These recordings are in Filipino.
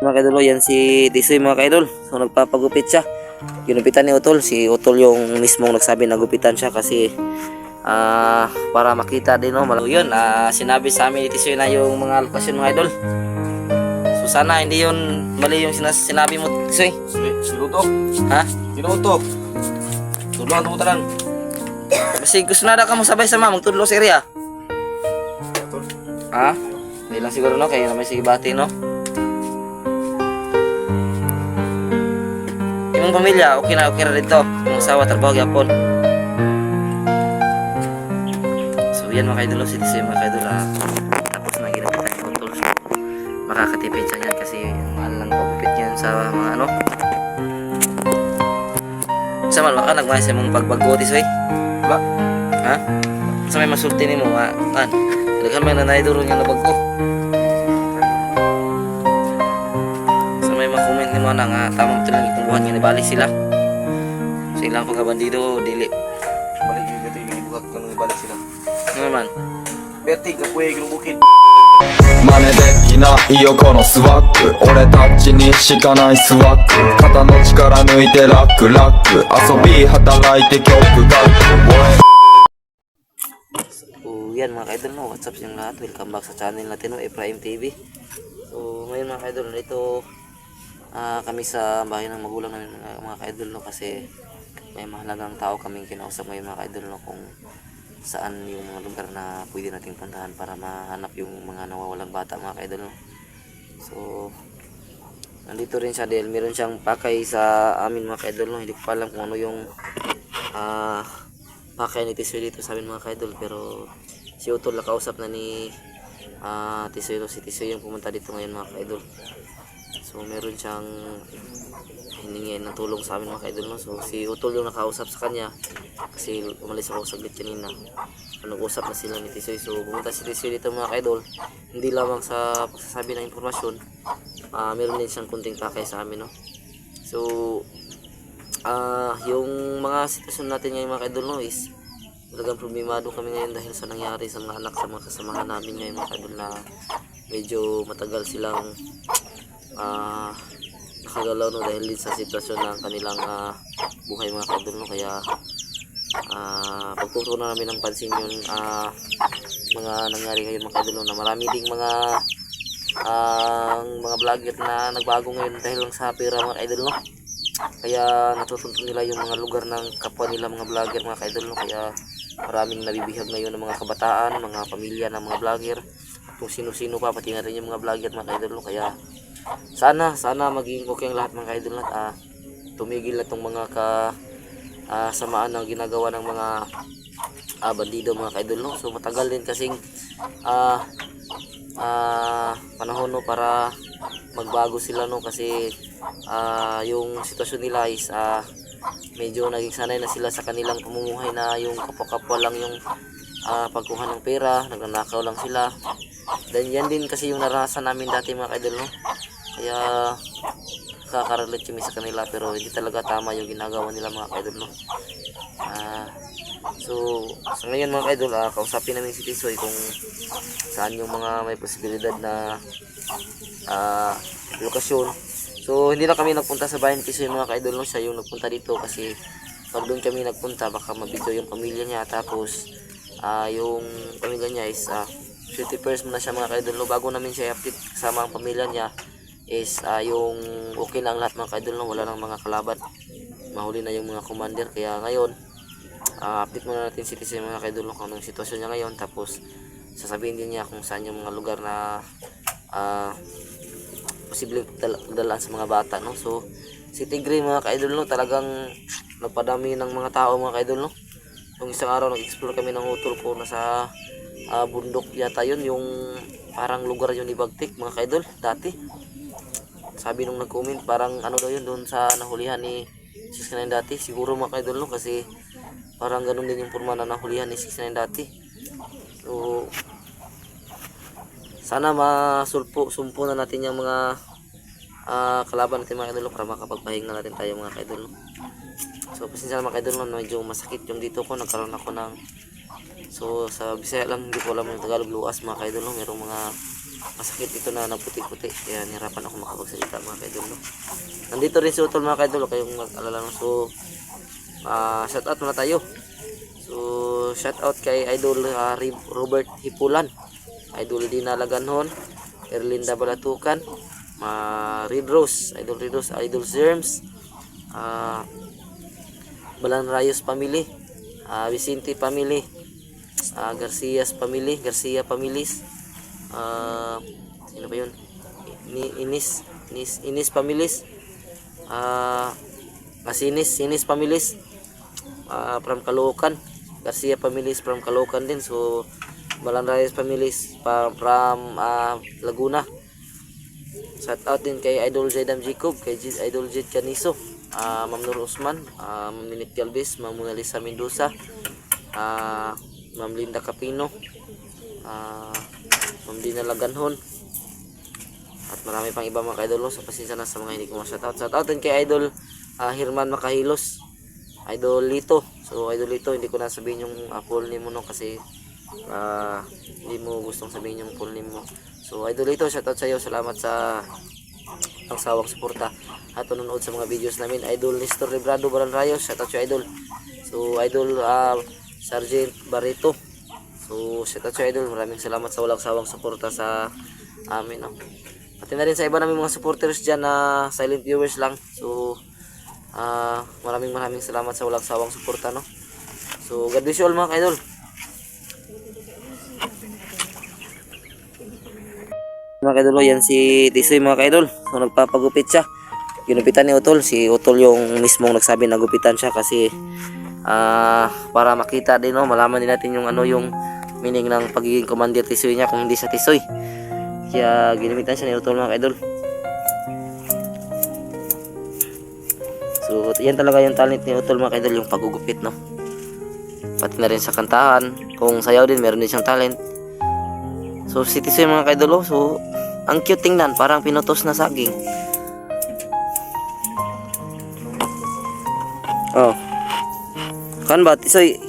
Mga kaidol, yan si Tisoy mga kaidol. So nagpapagupit siya. Ginupitan ni Utol. Si Utol yung mismong nagsabi na gupitan siya kasi para makita din no. Yun, sinabi sa amin ni Tisoy na yung mga lokasyon mga idol. So sana hindi yun mali yung sinabi mo Tisoy. Sino to? Ha? Sino to? Tulungan mo tanan. Kasi gusto na ka mo sabay sama magtudlo sa area. Ha? Hindi lang siguro no, kaya naman sige bati no. Yung pamilya, okay na dito. Yung asawa, trabaho, yapon. So yan mga kaidol, si Tisoy mga kaidol. Tapos na ginapitan ni Utol. Makakatipid siya yan kasi mahal lang pagupit niyan sa mga ano. Sa man, baka nagmahal siya mong pagbago, Tisoy. Wala. Ha? Sa may masulti ni mo, man. Talagang may nanay-duro niya na bago. Comment ni mo na nga tamang ito lang itong buhan nga nabalik sila sa ilang pagkabandido dili Balik yung gato yung bukat ko nang ibalik sila. ano naman Peti ka puwag ng bukid. 真似できないよこのスワッグ俺たちにしかないスワッグ肩の力抜いてラックラック遊び働いて曲が so yan mga kaidol no, what's up sa lahat, welcome back sa channel natin no, Prime TV. So ngayon mga kaidol, ito kami sa bahay ng magulang namin mga kaidol no, kasi may mahalagang tao kaming kinausap ngayon mga kaidol no, kung saan yung mga lugar na pwede nating puntahan para mahanap yung mga nawawalang bata mga kaidol no. So nandito rin siya dahil meron siyang pakay sa amin mga kaidol no. Hindi ko pa alam kung ano yung pakay ni Tisoy dito sa amin mga kaidol, pero si Utol nakausap na ni Tisoy no. Si Tisoy yung pumunta dito ngayon mga kaidol. So meron siyang hiningi ng tulong sa amin mga kaidol no. So si Utol yung nakausap sa kanya kasi umalis ako saglit kanina. Nag-usap na sila ni Tisoy. So pumunta si Tisoy dito mga kaidol, hindi lamang sa pagsasabi ng impormasyon, meron din siyang kunting pakay sa amin no. So yung mga sitwasyon natin ngayon mga kaidol no is talagang problemado kami ngayon dahil sa nangyari sa mga anak sa mga kasamahan namin ngayon mga kaidol, na medyo matagal silang nakagalaw no dahil din sa sitwasyon ng kanilang buhay mga kaidol no. Kaya pagtutunan namin ng pansin yung mga nangyari ngayon mga kaidol no, na marami ding mga vlogger na nagbago ngayon dahil lang sa pera mga kaidol no. Kaya natutuntun nila yung mga lugar ng kapwa nila mga vlogger mga kaidol no. Kaya maraming nabibihag ngayon ng mga kabataan, mga pamilya ng mga vlogger, kung sino-sino pa, pati na rin yung mga vlogger mga kaidol no. Kaya sana maging okay ang lahat mga kaidol at tumigil na itong mga samaan na ginagawa ng mga bandido mga kaidol no. So matagal din kasing panahon no para magbago sila no, kasi yung sitwasyon nila is medyo naging sanay na sila sa kanilang pamumuhay na yung kapwa-kapwa lang yung pagkuha ng pera, nagnanakaw lang sila. Then yan din kasi yung naranasan namin dati mga kaidol no. Kaya kakarelate kami sa kanila, pero hindi talaga tama yung ginagawa nila mga kaidol no. So sa ngayon mga kaidol, kausapin namin si Tisoy kung saan yung mga may posibilidad na lokasyon. So hindi na kami nagpunta sa bahay ni Tisoy mga kaidol no, siya yung nagpunta dito kasi pag doon kami nagpunta baka mabidyo yung pamilya niya, tapos yung pamilya niya is 51st muna siya mga kaidol no. Bago namin siya i-update kasama ang pamilya niya is yung okay lang lahat mga kaidol no, wala nang mga kalaban, mahuli na yung mga commander. Kaya ngayon update muna natin si Tisoy mga kaidol no, kung anong sitwasyon niya ngayon, tapos sasabihin din niya kung saan yung mga lugar na posibleng dalaan sa mga bata no. So si Tigre mga kaidol no, talagang nagpadami ng mga tao mga kaidol no. Yung isang araw nag-explore kami ng Utol ko, nasa bundok yata yun, yung parang lugar yun ni Bagtik mga kaidol dati. Sabi nung nag-comment parang ano daw yun doon sa nahulihan ni 69 dati, siguro mga kaidol no, kasi parang ganun din yung forma na nahulihan ni 69 dati. So sana sumpo na natin yung mga kalaban natin mga kaidol para makapagpahinga natin tayo mga kaidol no. So pasensya na mga kaidol no, medyo masakit yung dito ko, nagkaroon ako ng, so sa Bisaya lang, hindi ko alam yung Tagalog luas mga kaidol no. Merong mga masakit ito na puti-puti. Kaya nihirapan ako makapagsalita mga kaidol, no? Nandito rin si Utol mga kaidol, kayong mag-alala, no? So shout out muna tayo. So shout out kay Idol Robert Hipulan, Idol Dina Laganhon, Erlinda Balatukan, Red Rose, Idol Zerms, Balan Rayos family, Vicente family, Garcia families, sino ba yun? Inis families, Sinis families, from Caloocan, Garcia families from Caloocan din. So Balan Rayos families from Laguna. Shout out din kay Idol Zaidam Jacob, kay Idol Jed Caniso, Ma'am Nur Usman, Ma'am Ninit Galvez, Ma'am Mona Lisa Mendoza, Ma'am Linda Capino, Ma'am Dina Laganhon, at marami pang iba mga kaidol. So pasensya na sa mga hindi ko ma-shoutout. Shoutout din kay Idol Herman Makahilos, Idol Lito. So Idol Lito, hindi ko na sabihin yung full name mo, no, kasi hindi mo gustong sabihin yung full name mo. So Idol Lito, shoutout sa iyo. Salamat sa ang sawang suporta at panonood sa mga videos namin. Idol Nestor Librado Balan Rayos, shoutout sa Idol. So Idol Sergeant Barreto, so shoutout sa Idol. Maraming salamat sa walang sawang suporta sa amin, no? Pati na rin sa iba namin mga supporters dyan na silent viewers lang. So maraming salamat sa walang sawang suporta, no? So God bless you all mga kaidol. Mga kaidol, yan si Tisoy mga kaidol. So nagpapagupit siya. Ginupitan ni Utol. Si Utol yung mismong nagsabi na gupitan siya kasi para makita din, no, malaman din natin yung yung meaning ng pagiging commander Tisoy niya kung hindi sa Tisoy. Kaya ginupitan siya ni Utol mga kaidol. So yan talaga yung talent ni Utol mga kaidol, yung pagugupit, no. Pati na rin sa kantahan, kung sayaw din meron din siyang talent. So si Tisoy mga kaidol, so ang cute tingnan, parang pinutos na saging. Oh. Kan ba Tisoy?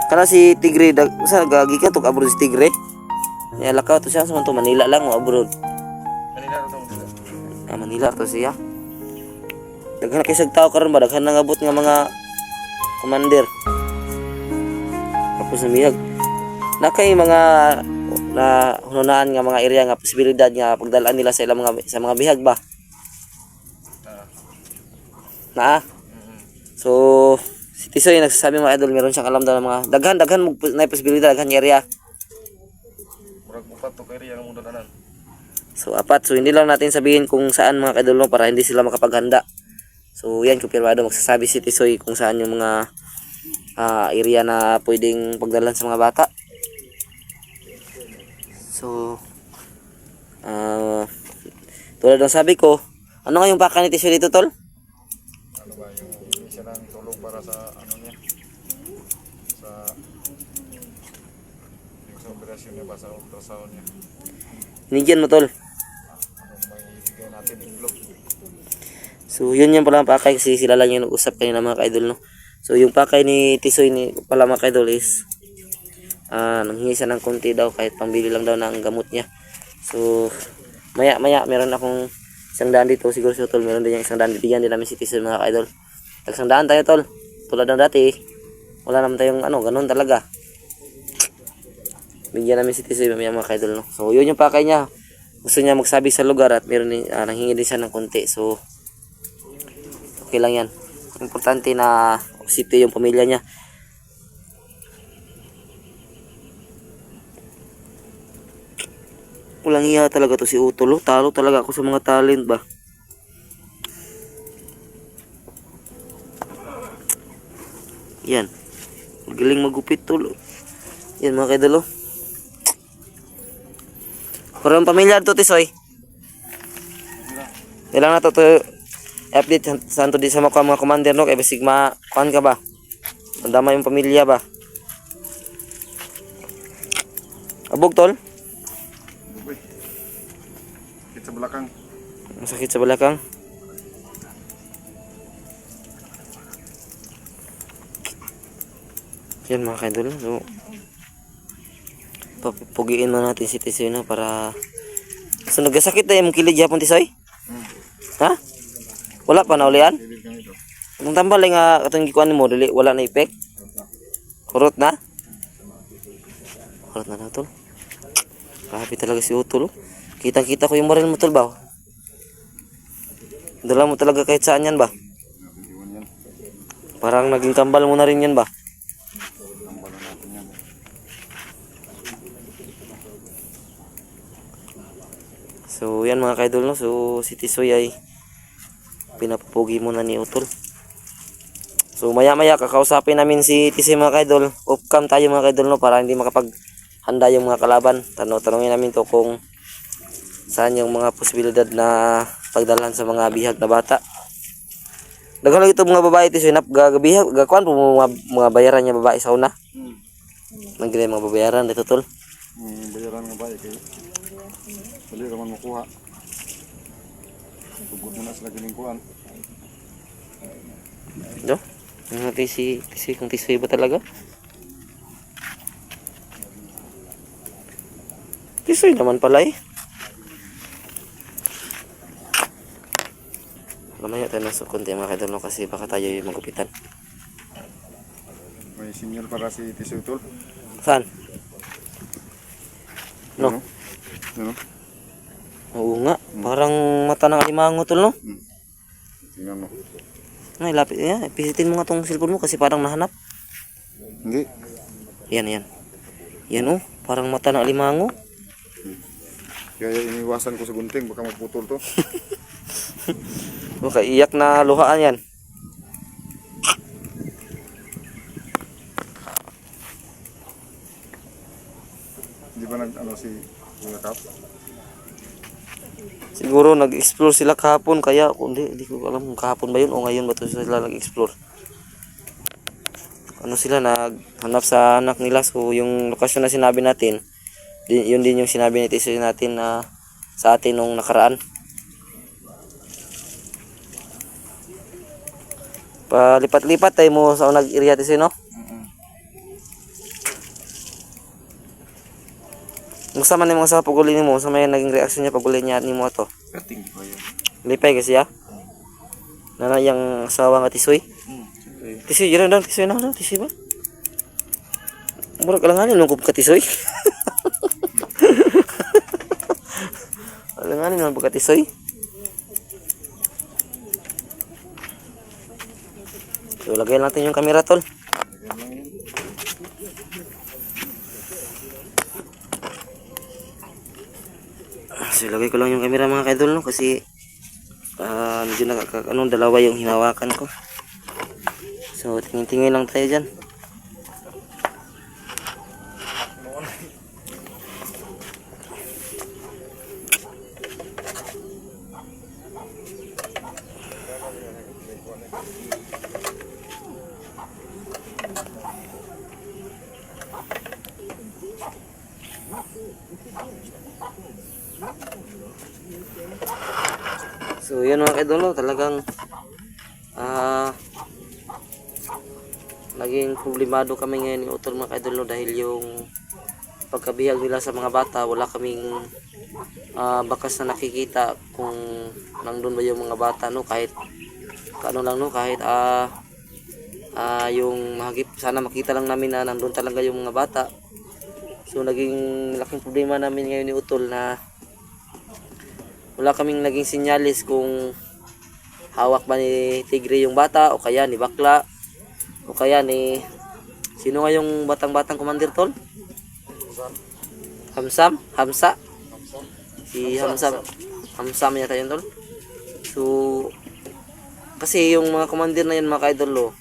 Kana si Tigre sa gagi ka tuk abroad si Tigre. Ya lakaw to siya sa Manila lang o abroad. Manila to siya. Daghan kay tao karon ba, daghan nangabot nga mga commander. Tapos namiyag nakay mga na hununaan nga mga area nga posibilidad nga pagdalaan nila sa ilang mga bihag ba na. So si Tisoy nagsasabi mga idol, meron siyang alam daw ng mga daghan na posibilidad, daghan area. Murag upat to area ng dalanan. So apat, so hindi lang natin sabihin kung saan mga idol, no, para hindi sila makapaghanda. So yan, kumpirmado magsasabi si Tisoy kung saan yung mga area na pwedeng pagdalan sa mga bata. So tulad ng sabi ko, ano nga yung baka ni Tisoy dito, tol? Ano ba yung siya lang tulong para sa niya? Sa operasyon niya ba, sa ultrasound niya? Binigyan mo, tol. May ibigay natin itlog. So yun yung pala ang pakay, kasi sila lang yung nag-usap kanina mga kaidol, no. So yung pakay ni Tisoy ni pala mga kaidol is nanghingi siya ng konti daw, kahit pambili lang daw ng gamot niya. So maya meron akong 100 dito, siguro si Tol meron din yung 100. Bigyan din namin si Tisoy mga kaidol. Tag 100 tayo, Tol, tulad ng dati. Wala naman tayong ganun talaga. Bigyan namin si Tisoy mga kaidol, no. So yun yung pakay niya, gusto niya magsabi sa lugar at meron din nanghingi din siya ng konti. So okay lang yan, importante na sito yung pamilya niya. Walang iya talaga to si Utol, talo talaga ako sa mga talent ba. Yan, magaling magupit, Tol. Yan mga kaidol, parang pamilya to Tisoy. Ilang na to update santo di sa mga commander, no, kay basig kuan ka ba, mandama yung pamilya ba. Abog, Tol, Sa belakang. masakit sa balakang. Yan mga kaidol, so papugiin mo natin si Tisoy no para so nagasakit na yung kilid yapon Tisoy? Ha? Wala pa na ulian? Kilid kang ito. Kung tambal nga katong gikuan mo dili wala na effect. Kurot na? Kurot na na tol. Grabe talaga si Utol. Oh. Kita-kita ko yung baril mo tol ba? Dala mo talaga kahit saan yan ba? Iwan yan. Parang naging kambal mo na rin yan ba? Tambalan natin yan. So yan mga kaidol no. So si Tisoy ay pinapupugi muna ni Utol. So maya maya kakausapin namin si Tisoy mga kaidol. Off cam tayo mga kaidol no para hindi makapaghanda yung mga kalaban. Tanungin namin to kung saan yung mga posibilidad na pagdalhan sa mga bihag na bata. Daghan ito mga babae Tisoy nap gagabihag gakuan po mga bayaran niya babae sa una. Nagdili mga babayaran dito tol. Bayaran nga ba kay dali raman makuha. Tugot mo na sila giningkuhan. Do? Ang Tisoy kung Tisoy ba talaga? Tisoy naman pala eh. Mamaya tayo nasa konti mga kaidol no kasi baka tayo yung magupitan. May sinyal para si Tisoy tol. Saan? No? Ano? Oo nga, parang mata ng alimango tol no? Tingnan mo. Ay, lapit yan. Pisitin mo nga tong cellphone mo kasi parang nahanap. Hindi. Yan. Yan oh, parang mata ng alimango. Kaya iniwasan ko sa gunting baka magputol to. Baka iyak na luhaan yan. Hindi ba nag-ano si Kuya Kap? Siguro nag-explore sila kahapon kaya hindi ko alam kung kahapon ba yun o ngayon ba to sila nag-explore. Ano sila naghanap sa anak nila so yung lokasyon na sinabi natin yun din yung sinabi ni Tisoy natin na sa atin nung nakaraan. Palipat-lipat tayo mo sa unang area Tisoy no? Musta man yung mga sa paguli mo sa may naging reaksyon niya paguli niya ni mo to? Kating ba yan? Lipay kasi ya? Nana yung asawa nga Tisoy? Tisoy, yun daw, Tisoy na Tisoy ba? Murag alanganin nung ka Tisoy. Alanganin nung ka Tisoy. So, lagay natin yung camera tol. So, lagay ko lang yung camera mga kaidol no kasi medyo dalawa yung hinawakan ko. So, tingin-tingin lang tayo dyan. So yun mga kaidolo, talagang naging problemado kami ngayon ni Utol mga kaidolo dahil yung pagkabihag nila sa mga bata, wala kaming bakas na nakikita kung nandun ba yung mga bata no, kahit kaano lang no, kahit yung mahagip, sana makita lang namin na nandun talaga yung mga bata. So naging laking problema namin ngayon ni Utol na wala kaming naging sinyalis kung hawak ba ni Tigre yung bata o kaya ni Bakla o kaya ni sino nga yung batang-batang commander tol? Hamsa? Si Hamsam yata yun tol. So kasi yung mga commander na yun mga kaidolo,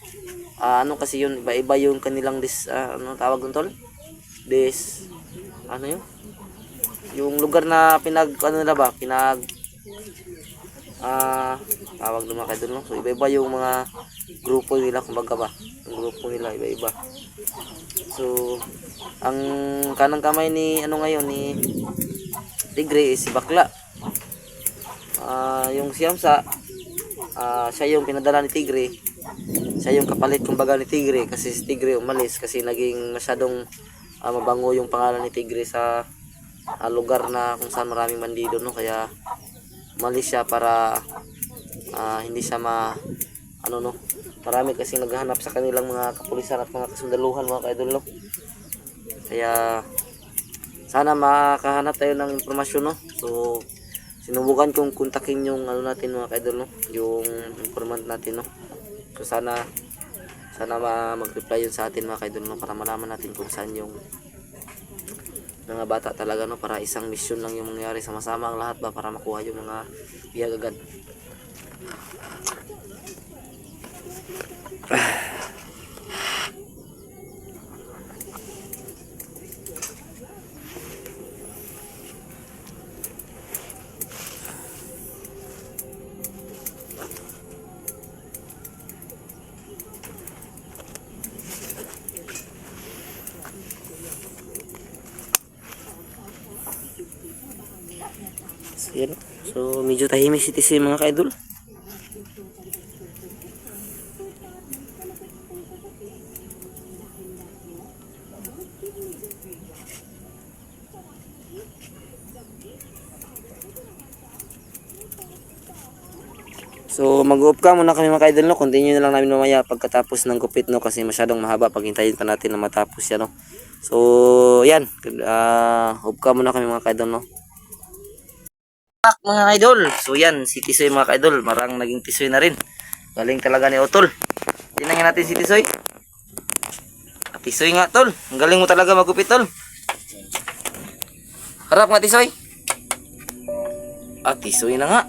ano kasi yun, iba-iba yung kanilang ano tawag dun tol? Ano yun? Yung lugar na tawag naman kayo doon no? So iba-iba yung mga grupo nila kumbaga ba, yung grupo nila iba-iba. So ang kanang kamay ni ngayon ni Tigre is si Bakla. Yung si Hamsa, siya yung pinadala ni Tigre, siya yung kapalit kumbaga ni Tigre kasi si Tigre umalis kasi naging masyadong mabango yung pangalan ni Tigre sa lugar na kung saan maraming bandido, no? Kaya umalis siya para hindi siya no, marami kasi naghahanap sa kanilang mga kapulisan at mga kasundaluhan, mga ka-idol, no? Kaya sana makahanap tayo ng impormasyon, no? So sinubukan kong kontakin yung natin, mga ka-idol, no? Yung informant natin, no? So sana mag-reply yun sa atin, mga ka-idol, no? Para malaman natin kung saan yung mga bata talaga, no? Para isang mission lang yung mangyari, sama-sama ang lahat ba para makuha yung mga bihag agad. So, yan. So medyo tahimik si TC, mga ka-idol. So mag-off ka muna kami, mga ka-idol, no? Continue na lang namin mamaya pagkatapos ng gupit, no? Kasi masyadong mahaba pag hintayin pa natin na matapos yan, no? So yan, off ka muna kami, mga ka-idol, no? Mga idol, so yan si Tisoy, mga ka-idol, marang naging Tisoy na rin. Galing talaga ni Otol. Tingnan natin si Tisoy. Tisoy nga, tol. Ang galing mo talaga magupit, tol. Harap nga, Tisoy. Tisoy na nga.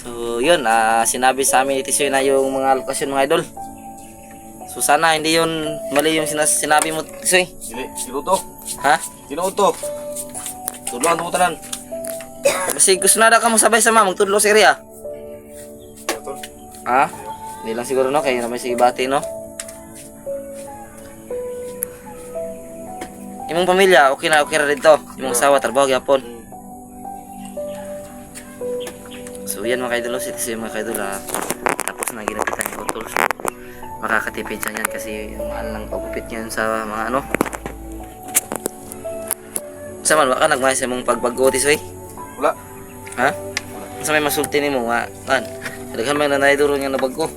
So yun, sinabi sa amin ni Tisoy na yung mga lokasyon, mga idol. So sana hindi yun mali yung sinabi mo, Tisoy. Sino to? Ha? Sino to? Tulungan mo tanan. Kasi gusto na ka mo sabay sama magtudlo sa area. Ha? Hindi lang siguro, no? Kaya naman si Bati, no? Imong pamilya, okay na dito. Imong asawa, trabaho gyapon. So yan, mga kaidol, si mga kaidol, tapos na ginapitan ni Otol. So makakatipid siya yan kasi mahal lang pagupit niyan sa mga ano. Sa man, baka nagmahal sa mong pagbago, Tisoy? Wala. Ha? Sa may masulti ni mo, nga, kan? Daghan may nanay duro nga nabago.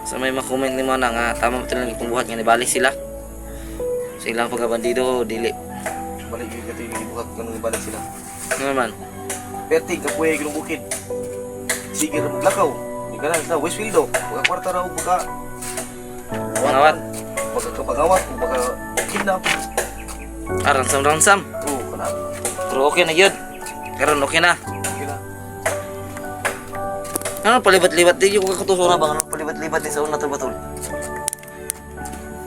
Sa may makomment ni mo na nga, tama mo lang itong buhat nga nibalik sila. Sa ilang pagkabandido, dili. Balik yung kati yung buhat kanong ibalik sila. Ano naman? Perting kapuya yung bukid. Sige na maglakaw. Hindi ka na sa Westfield do. Baka kwarta raw baka Pangawat. baka kapagawat o baka kidnap. Ransam. Oo, kana. Pero okay na yun. Karon okay na. Okay na. Ano palibat-libat din yung katuso na ba? Ano palibat-libat din sa una to batol?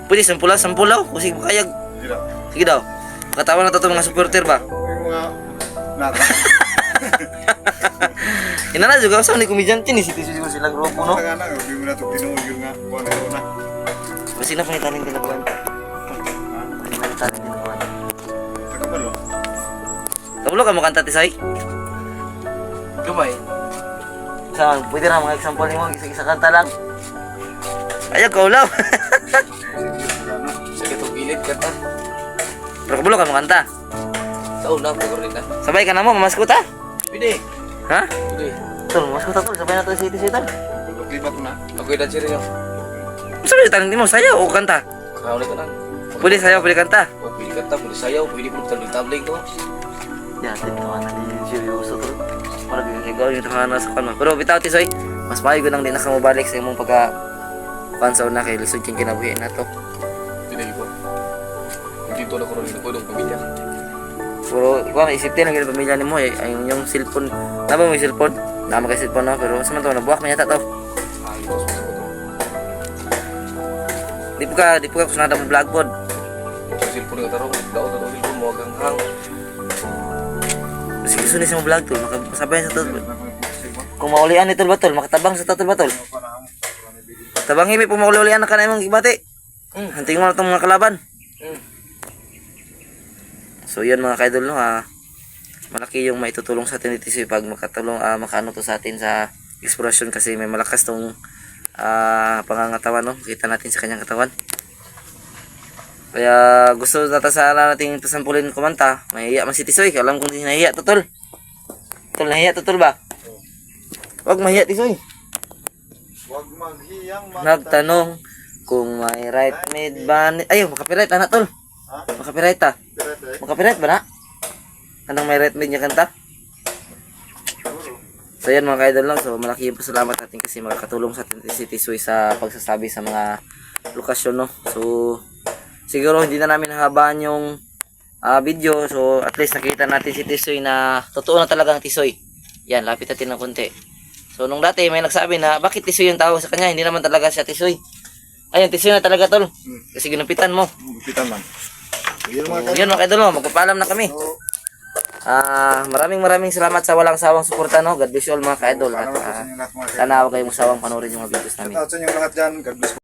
Pwede sampulaw. Kasi kayag. Dila. Sige daw. Katawa na to mga supporter ba? Yung mga nara. Ina na juga sa ni komedyante ni si Tisoy sila grupo, no? Nga na, hindi mo na ito pinuod yung nga. Buwan na. Kasi na pangitanin din ako. Pangitanin din ako. Nakabalo. Kabulo ka mo kanta, Tisoy? Gamay. Saan? Pwede na mga example ni mo, isa-isa kanta lang. Ayaw ka ulaw. Sige itong gilid ka ta. Pero kabulo ka mo kanta. Sa una, pagod rin na. Sabay ka na mo, mamaskot ha? Pwede. Ha? Pwede. Tol, mamaskot tol. Sabay na to si Tisoy tol. Libat mo na. Okay na siya rin yun. Sabay tanin mo, sayaw o kanta? Kaulit ka na. Pwede sayaw, pwede kanta. O pwede kanta, pwede sayaw, pwede mo tabling-tabling to. Yan, tintawa na din yung seryoso tol. Parang yung ikaw yung tawa na sa kanma. Pero bitaw Tisoy, mas maayo lang din na ka mabalik sa imong pagka-kansaw na kay lisod yung kinabuhi na to. Hindi po. Dito na ko rin na po yung pamilya. Pero ikaw, isip din ang ilang pamilya ni mo eh. Ay, yung cellphone. Naba mo yung cellphone? Nama kay cellphone no? Pero sa man to, nabuwak man yata to. Ito sa mga Di po ka kusunada mo vlog pod. Sa cellphone nga tarong, daon na cellphone mo hanggang hang. Sige, sunis mo vlog to. Makasabayan sa to. Kung maulian ni tol ba tol? Makatabang sa tol ba tol? Tabang himi po maulian na ka na imong ibati. Hanting mo na itong mga kalaban. So yun mga kaidol, no, malaki yung maitutulong sa atin ni Tisoy pag makatulong, makaano to sa atin sa explorasyon kasi may malakas tong pangangatawan, no? Kita natin sa kanyang katawan. Kaya gusto sana nating pasampulin kumanta. Mahiya man si Tisoy. Alam kong di nahiya to, tol. Tol, nahiya to, tol ba? Wag mahiya, Tisoy. Huwag maghiyang Nagtanong kung may right made ba ni... Ayaw, makapiright, anak, tol. Makapiright, ta. Makapiright ba na? Anong may right made niya kanta? So yan mga ka-idol lang. So malaki yung pasalamat natin kasi makakatulong sa atin si Tisoy sa pagsasabi sa mga lokasyon, no? So siguro hindi na namin hahabaan yung video. So at least nakita natin si Tisoy na totoo na talagang Tisoy. Yan, lapit natin ng konti. So nung dati may nagsabi na bakit Tisoy yung tawag sa kanya, hindi naman talaga siya Tisoy. Ayun, Tisoy na talaga, tol. Kasi ginupitan mo. Gupitan man. Yun So, yun mga ka-idol, no? Magpapaalam na kami. Maraming salamat sa walang sawang suporta, no? God bless you all mga ka-idol. At sana huwag kayong sawang panoorin yung mga videos namin. Shoutout sa inyo lahat dyan. God bless.